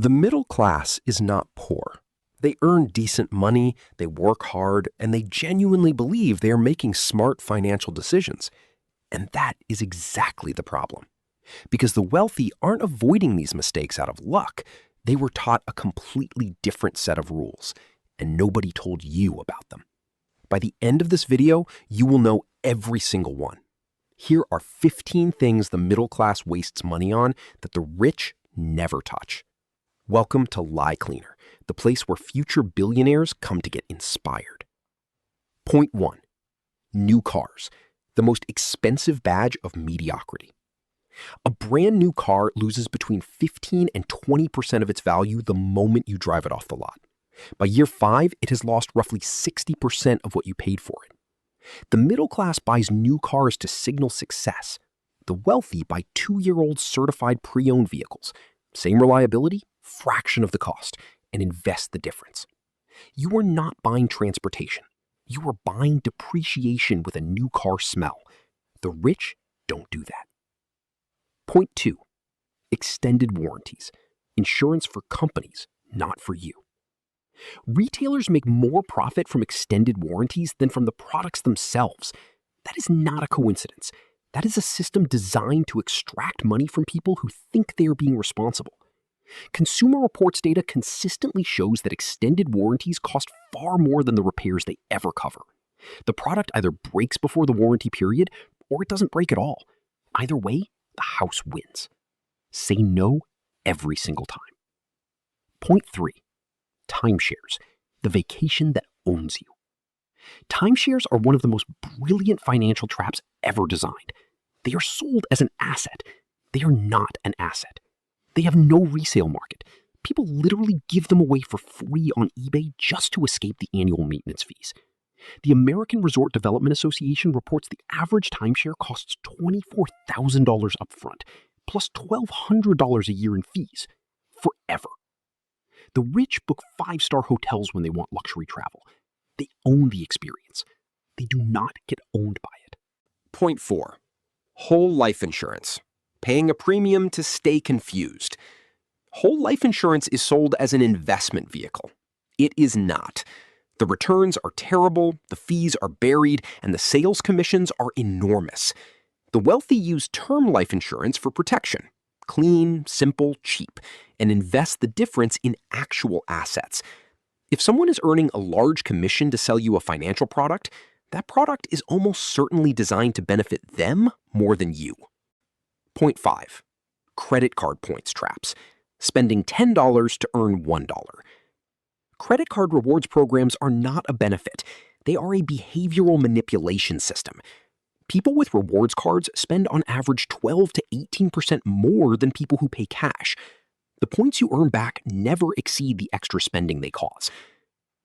The middle class is not poor. They earn decent money, they work hard, and they genuinely believe they are making smart financial decisions. And that is exactly the problem. Because the wealthy aren't avoiding these mistakes out of luck. They were taught a completely different set of rules, and nobody told you about them. By the end of this video, you will know every single one. Here are 15 things the middle class wastes money on that the rich never touch. Welcome to Lie Cleaner, the place where future billionaires come to get inspired. Point 1. New cars, the most expensive badge of mediocrity. A brand new car loses between 15 and 20% of its value the moment you drive it off the lot. By year 5, it has lost roughly 60% of what you paid for it. The middle class buys new cars to signal success. The wealthy buy 2-year-old certified pre-owned vehicles. Same reliability, fraction of the cost, and invest the difference. You are not buying transportation. You are buying depreciation with a new car smell. The rich don't do that. Point 2. Extended warranties. Insurance for companies, not for you. Retailers make more profit from extended warranties than from the products themselves. That is not a coincidence. That is a system designed to extract money from people who think they are being responsible. Consumer Reports data consistently shows that extended warranties cost far more than the repairs they ever cover. The product either breaks before the warranty period or it doesn't break at all. Either way, the house wins. Say no every single time. Point 3. Timeshares, the vacation that owns you. Timeshares are one of the most brilliant financial traps ever designed. They are sold as an asset. They are not an asset. They have no resale market. People literally give them away for free on eBay just to escape the annual maintenance fees. The American Resort Development Association reports the average timeshare costs $24,000 upfront, plus $1,200 a year in fees, forever. The rich book 5-star hotels when they want luxury travel. They own the experience. They do not get owned by it. Point 4. Whole life insurance. Paying a premium to stay confused. Whole life insurance is sold as an investment vehicle. It is not. The returns are terrible, the fees are buried, and the sales commissions are enormous. The wealthy use term life insurance for protection. Clean, simple, cheap, and invest the difference in actual assets. If someone is earning a large commission to sell you a financial product, that product is almost certainly designed to benefit them more than you. Point 5. Credit card points traps. Spending $10 to earn $1. Credit card rewards programs are not a benefit. They are a behavioral manipulation system. People with rewards cards spend on average 12 to 18% more than people who pay cash. The points you earn back never exceed the extra spending they cause.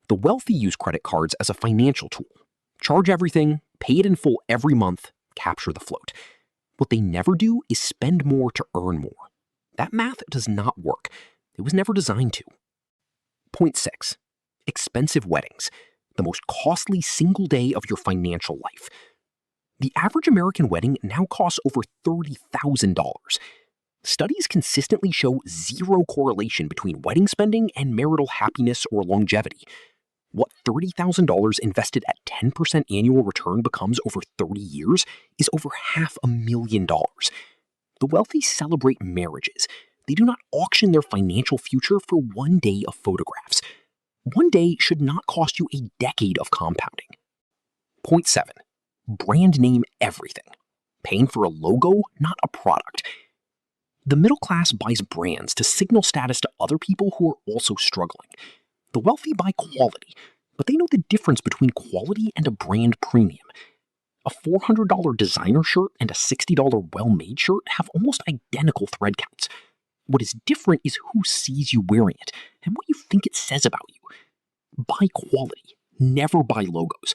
The wealthy use credit cards as a financial tool. Charge everything, pay it in full every month, capture the float. What they never do is spend more to earn more. That math does not work. It was never designed to. Point 6. Expensive weddings. The most costly single day of your financial life. The average American wedding now costs over $30,000. Studies consistently show zero correlation between wedding spending and marital happiness or longevity. What $30,000 invested at 10% annual return becomes over 30 years is over $500,000. The wealthy celebrate marriages. They do not auction their financial future for one day of photographs. One day should not cost you a decade of compounding. Point 7. Brand name everything. Paying for a logo, not a product. The middle class buys brands to signal status to other people who are also struggling. The wealthy buy quality, but they know the difference between quality and a brand premium. A $400 designer shirt and a $60 well-made shirt have almost identical thread counts. What is different is who sees you wearing it and what you think it says about you. Buy quality, never buy logos.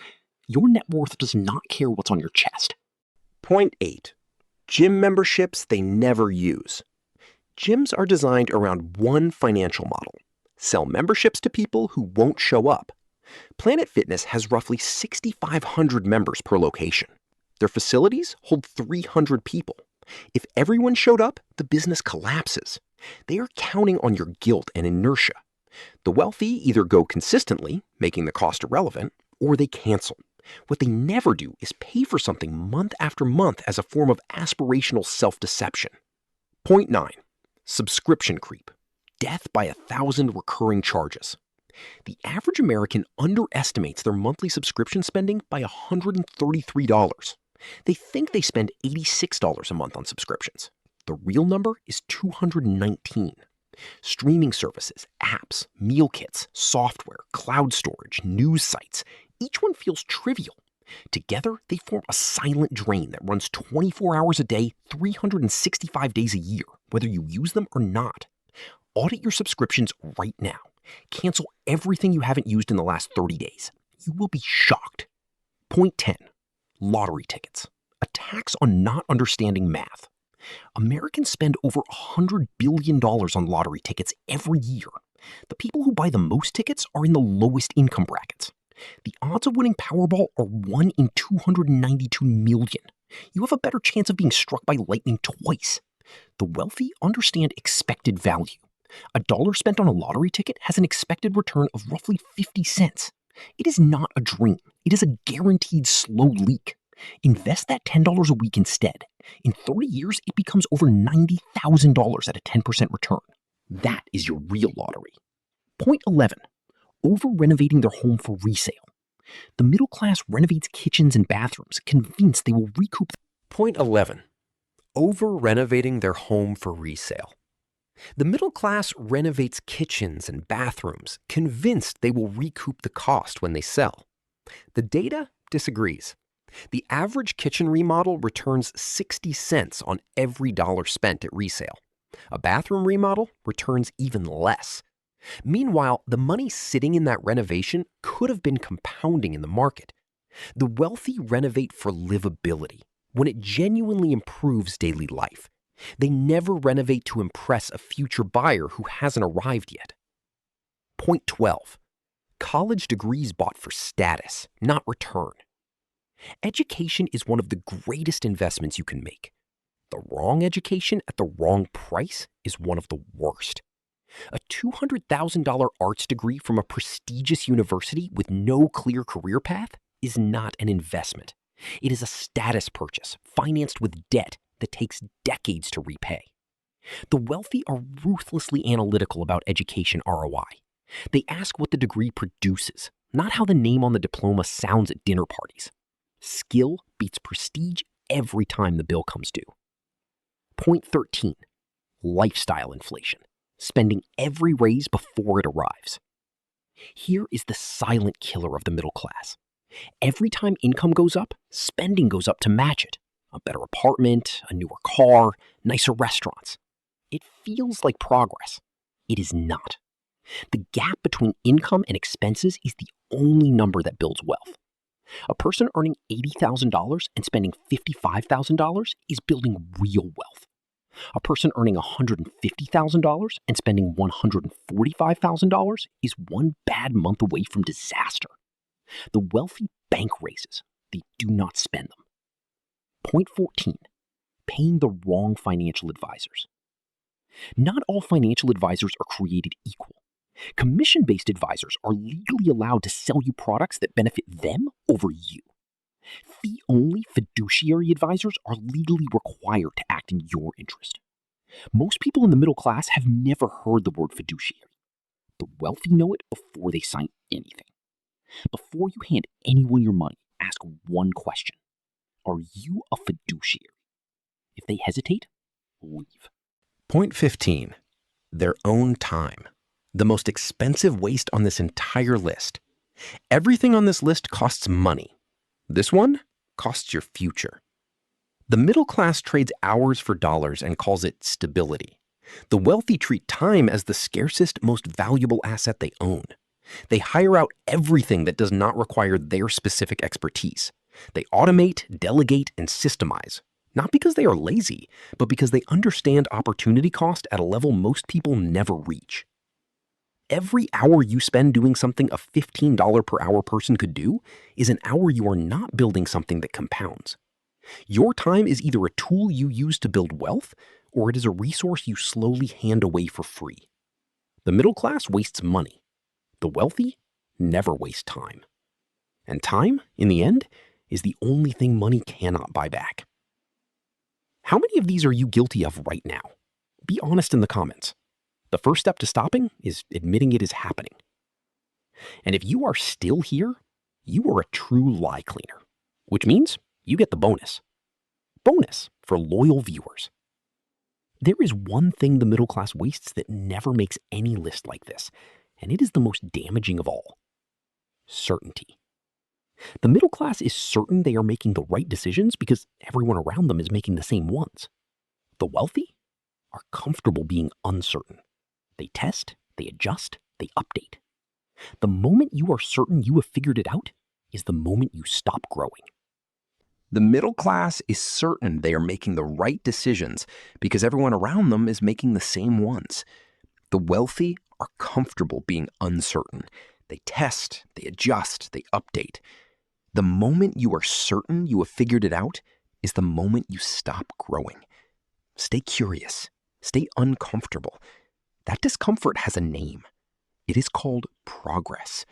Your net worth does not care what's on your chest. Point 8. Gym memberships they never use. Gyms are designed around one financial model. Sell memberships to people who won't show up. Planet Fitness has roughly 6,500 members per location. Their facilities hold 300 people. If everyone showed up, the business collapses. They are counting on your guilt and inertia. The wealthy either go consistently, making the cost irrelevant, or they cancel. What they never do is pay for something month after month as a form of aspirational self-deception. Point 9. Subscription creep. Death by 1,000 recurring charges. The average American underestimates their monthly subscription spending by $133. They think they spend $86 a month on subscriptions. The real number is $219. Streaming services, apps, meal kits, software, cloud storage, news sites, each one feels trivial. Together, they form a silent drain that runs 24 hours a day, 365 days a year, whether you use them or not. Audit your subscriptions right now. Cancel everything you haven't used in the last 30 days. You will be shocked. Point 10. Lottery tickets. A tax on not understanding math. Americans spend over $100 billion on lottery tickets every year. The people who buy the most tickets are in the lowest income brackets. The odds of winning Powerball are 1 in 292 million. You have a better chance of being struck by lightning twice. The wealthy understand expected value. $1 spent on a lottery ticket has an expected return of roughly 50 cents. It is not a dream. It is a guaranteed slow leak. Invest that $10 a week instead. In 30 years, it becomes over $90,000 at a 10% return. That is your real lottery. Point 11. Over-renovating their home for resale. The middle class renovates kitchens and bathrooms, convinced they will recoup. Point 11. Over-renovating their home for resale. The middle class renovates kitchens and bathrooms, convinced they will recoup the cost when they sell. The data disagrees. The average kitchen remodel returns 60 cents on every dollar spent at resale. A bathroom remodel returns even less. Meanwhile, the money sitting in that renovation could have been compounding in the market. The wealthy renovate for livability, when it genuinely improves daily life. They never renovate to impress a future buyer who hasn't arrived yet. Point 12. College degrees bought for status, not return. Education is one of the greatest investments you can make. The wrong education at the wrong price is one of the worst. A $200,000 arts degree from a prestigious university with no clear career path is not an investment. It is a status purchase financed with debt that takes decades to repay. The wealthy are ruthlessly analytical about education ROI. They ask what the degree produces, not how the name on the diploma sounds at dinner parties. Skill beats prestige every time the bill comes due. Point 13. Lifestyle inflation. Spending every raise before it arrives. Here is the silent killer of the middle class. Every time income goes up, spending goes up to match it. A better apartment, a newer car, nicer restaurants. It feels like progress. It is not. The gap between income and expenses is the only number that builds wealth. A person earning $80,000 and spending $55,000 is building real wealth. A person earning $150,000 and spending $145,000 is one bad month away from disaster. The wealthy bank raises. They do not spend them. Point 14. Paying the wrong financial advisors. Not all financial advisors are created equal. Commission-based advisors are legally allowed to sell you products that benefit them over you. Fee-only fiduciary advisors are legally required to act in your interest. Most people in the middle class have never heard the word fiduciary. The wealthy know it before they sign anything. Before you hand anyone your money, ask one question. Are you a fiduciary? If they hesitate, leave. Point 15. Their own time. The most expensive waste on this entire list. Everything on this list costs money. This one costs your future. The middle class trades hours for dollars and calls it stability. The wealthy treat time as the scarcest, most valuable asset they own. They hire out everything that does not require their specific expertise. They automate, delegate, and systemize. Not because they are lazy, but because they understand opportunity cost at a level most people never reach. Every hour you spend doing something a $15 per hour person could do is an hour you are not building something that compounds. Your time is either a tool you use to build wealth or it is a resource you slowly hand away for free. The middle class wastes money. The wealthy never waste time. And time, in the end, is the only thing money cannot buy back. How many of these are you guilty of right now? Be honest in the comments. The first step to stopping is admitting it is happening. And if you are still here, you are a true lie cleaner, which means you get the bonus. Bonus for loyal viewers. There is one thing the middle class wastes that never makes any list like this, and it is the most damaging of all. Certainty. The middle class is certain they are making the right decisions because everyone around them is making the same ones. The wealthy are comfortable being uncertain. They test, they adjust, they update. The moment you are certain you have figured it out is the moment you stop growing. The middle class is certain they are making the right decisions because everyone around them is making the same ones. The wealthy are comfortable being uncertain. They test, they adjust, they update. The moment you are certain you have figured it out is the moment you stop growing. Stay curious. Stay uncomfortable. That discomfort has a name. It is called progress.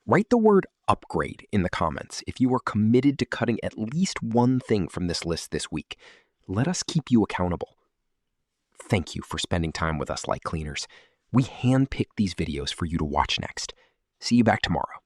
Write the word upgrade in the comments if you are committed to cutting at least one thing from this list this week. Let us keep you accountable. Thank you for spending time with us, Light Cleaners. We handpicked these videos for you to watch next. See you back tomorrow.